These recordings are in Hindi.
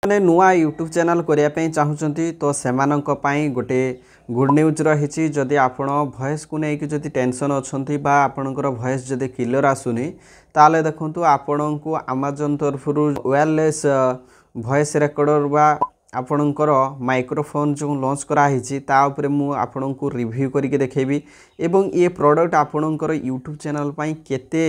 मैंने नुआ यूट्यूब चैनल करने चाहूँगी तो सेमानंक पई गोटे गुड न्यूज रही जदि आपण भॉइस को लेकिन जदि टेंशन अच्छी बा आपणकर भॉइस जदि क्लियर आसुनी ताले देखंतु आपण को अमेजन तरफ वायरलेस भॉइस रेकॉर्डर बा आपणकर माइक्रोफोन जो लॉन्च कराही ताऊपर मु आपण को रिव्यू करके देखेबी एवं ये प्रोडक्ट आपणकर यूट्यूब चैनल पई केते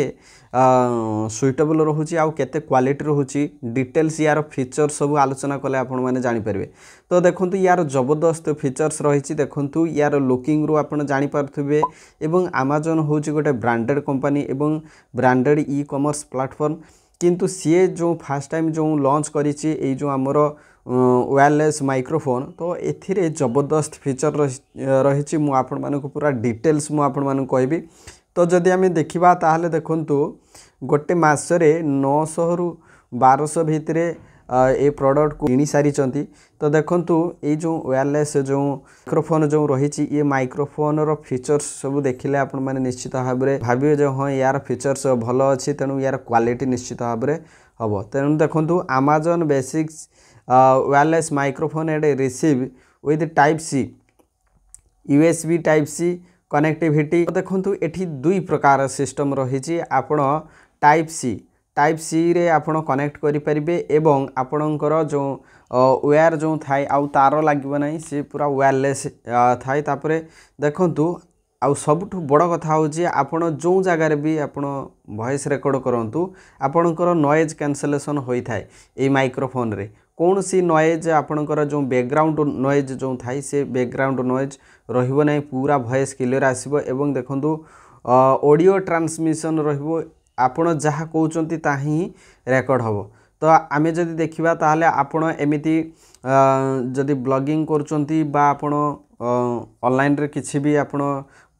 सुइटेबल रोचे आउ केते क्वालिटी रोचे डिटेल्स यार फीचर्स सब आलोचना कले आपण माने जानि परबे। तो देखंतु यार जबरदस्त फीचर्स रही देखंतु यार लुकिंग रू आपण जानि पारथुबे एवं अमेजन होची गोटे ब्रांडेड कंपनी एवं ब्रांडेड ई कॉमर्स प्लेटफॉर्म किंतु सी जो फर्स्ट टाइम जो लॉन्च करिछि ए जो हमर वायरलेस माइक्रोफोन तो एथिरे जबरदस्त फीचर रही मु आपण मानक पूरा डिटेल्स मु आपण मानक कहबी। तो जदि आम देखा ताहले देखंतु गोटे मासरे 900 रु 1200 भितर ए प्रोडक्ट को किणी सारी। तो देखंतु ये जो वायरलेस जो माइक्रोफोन जो रही ये माइक्रोफोन रो फीचर्स सब देखिले आपण माने निश्चित भाव में भाविए जो हाँ यार फीचर्स भल अच्छी तेणु यार क्वालिटी निश्चित भाव में हम तेणु देखंतु Amazon basics wireless microphone and receive with type C USB type C connectivity. देखंतु एठी दुई प्रकार सिस्टम रही आपण टाइप सी रे आपण कनेक्ट करि परिबे एवं आपणकर जो वायर जो थाए आउ तार लागबो नाही से पूरा वायरलेस थाए। तापरे देखंतु आउ सबठु बड़ कथा होची आपण जो जगार भी आपण वॉइस रेकॉर्ड करंतु आपणकर नॉइज कैंसलेशन होई थाए ए माइक्रोफोन रे कौन सी नॉइज आपणकर जो बैकग्राउंड नॉइज जो थाई से बैकग्राउंड नॉइज रहिबो नाही पूरा वॉइस क्लियर आसीबो एवं देखंतु ऑडियो ट्रांसमिशन रहिबो आपण जहाँ कहउचंती ताही रेकॉर्ड हबो। तो आमे जदि देखिबा ताहले आपण एमिति जदि ब्लॉगिंग करचंती बा आपण ऑनलाइन रे किछि भी आपण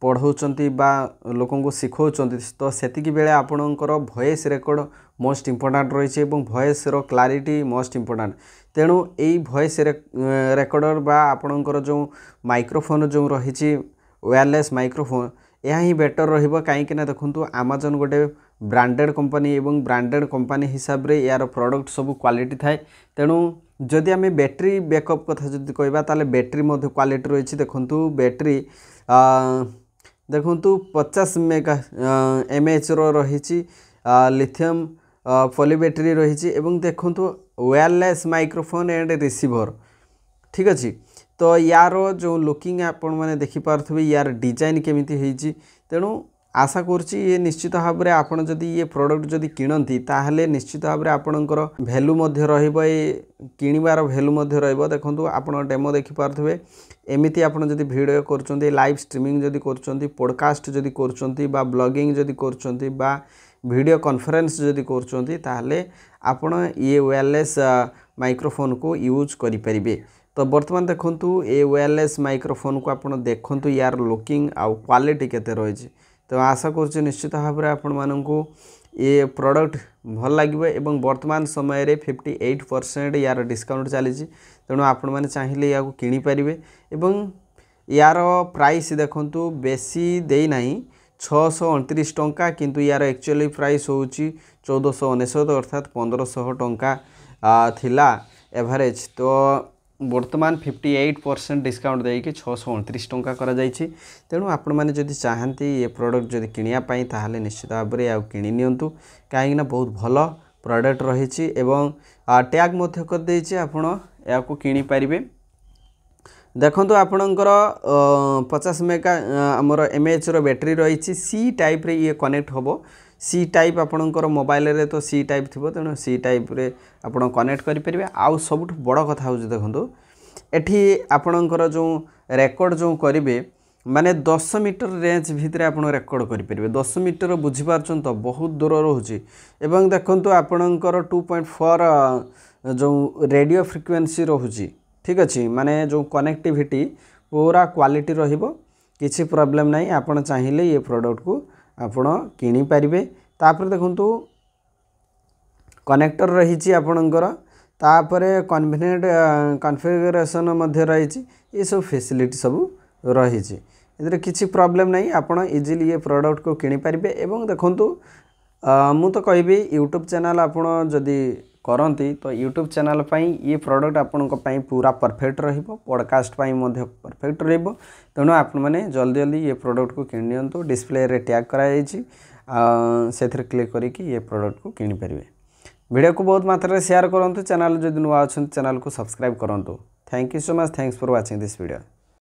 पढ़ाउचंती बा लोकन को सिखौचंती तो सेतिकी बेले आपणकर वॉइस रेकॉर्ड मोस्ट इंपोर्टेंट रही एवं वॉइस रो क्लैरिटी मोस्ट इंपोर्टेंट तेणु यही वॉइस रेकॉर्डर बा आपणकर जो माइक्रोफोन जो रही वायरलेस माइक्रोफोन यह ही बेटर रहिबो काईकि ना देखंतु अमेजन गोटे ब्रांडेड कंपनी एवं ब्रांडेड कंपनी हिसाब रे यार प्रोडक्ट सब क्वालिटी थाए। तेणु जदि आम बैटरी बैकअप कथा जदि कहबा ताले बैटरी मध्य क्वालिटी रही देखंतु बैटरी देखंतु 50 मेगा एमएच रो रही लिथियम पॉली बैटरी रही एवं देखंतु वायरलेस माइक्रोफोन एंड रिसीवर ठीक अच्छे। तो यार जो लुकिंग आपण मैंने देखिपे यार डिजाइन केमिति होईची तेणु आशा करुँची ये निश्चित भाव में आपड़ जदि ये प्रोडक्ट जदि किणती ताहले निश्चित भाव में आपणकर भैल्यू मध्य रहिबो ये किणवार भैल्यू मध्य रहिबो। देखंतु आपण डेमो देखिपे एमिति आपण जदि वीडियो करचंती लाइव स्ट्रीमिंग जदि करचंती पॉडकास्ट जदि करचंती बा ब्लॉगिंग जदि करचंती बा वीडियो कॉन्फ्रेंस जदि करचंती ताहले आपण ये वायरलेस माइक्रोफोन को यूज करि परिबे। तो बर्तमान देखंतु ये वायरलेस माइक्रोफोन को आपण देखंतु यार लुकिंग आउ क्वालिटी केते रही। तो आशा करुँच निश्चित भाव में आपण मानू ये प्रोडक्ट भल लगे एवं वर्तमान समय रे 58% यार डिस्काउंट चली तेणु आपण मैंने चाहिए या किनी पारिबे एवं यार प्राइस देखंतु बेसी देना 629 टंका किंतु यार एक्चुअली प्राइस होची 1499 अर्थात 1500 टंका थिला एवरेज। तो वर्तमान 58% डिस्काउंट देकी 629 टंका करा जाइछि। तेणु आपण माने जदि चाहंती ये प्रोडक्ट जदि किनिया पई ताहाले निश्चित भाव में किनि नियंतु काहेकि ना बहुत भल प्रोडक्ट रही एवं टैग मध्य कर देछि आपण या को किनि पारिबे। देखंतु आपणकर 50 मेगा हमर एमएच रो बैटरी रही सी टाइप रे ये कनेक्ट होबो सी टाइप आपणकर मोबाइल रे तो सी टाइप थिबो तेणु सी टाइप रे आपण कनेक्ट करि परिबे। आउ सबुठ बड़ कथा हो देखंतु एठी आपणकर जो रेकॉर्ड जो करिवे माने 10 मीटर रेंज भितर आपण रेकॉर्ड करि परिबे। 10 मीटर बुझी पारछन तो बहुत दूर रहउची एवं देखंतु आपणकर 2.4 जो रेडियो फ्रिक्वेंसी रहउची ठीक अछि माने जो कनेक्टिविटी पूरा क्वालिटी रहिबो किछि प्रॉब्लम नाही। आपण चाहिए ये प्रोडक्ट को आपण किनी पारिबे। तापर देखंतु कनेक्टर रही आपणकर तापरे कन्वीनियंट कॉन्फ़िगरेशन मध्य रही ये सब फैसिलिटी सब रही इधर किसी प्रॉब्लम नहीं आपण इजीली ये प्रोडक्ट को किनी पारिबे। एवं देखंतु मु तो कहबी यूट्यूब चैनल आपण जदि करती तो यूट्यूब चैनल पाई ये प्रोडक्ट आपण पूरा परफेक्ट रहिबो पॉडकास्ट पाई मध्य परफेक्ट रहिबो तेणु आपण मैंने जल्दी जल्दी ये प्रोडक्ट को किनि नियंतु डिस्प्ले रे टैग करा जायछि सेथरे क्लिक करिकि ये प्रोडक्ट को किनि परिबे वीडियो को बहुत मात्रा शेयर करंतु चैनल जदि नुआ अछन चैनल को सब्सक्राइब करंतु thank you so much thanks for watching this video.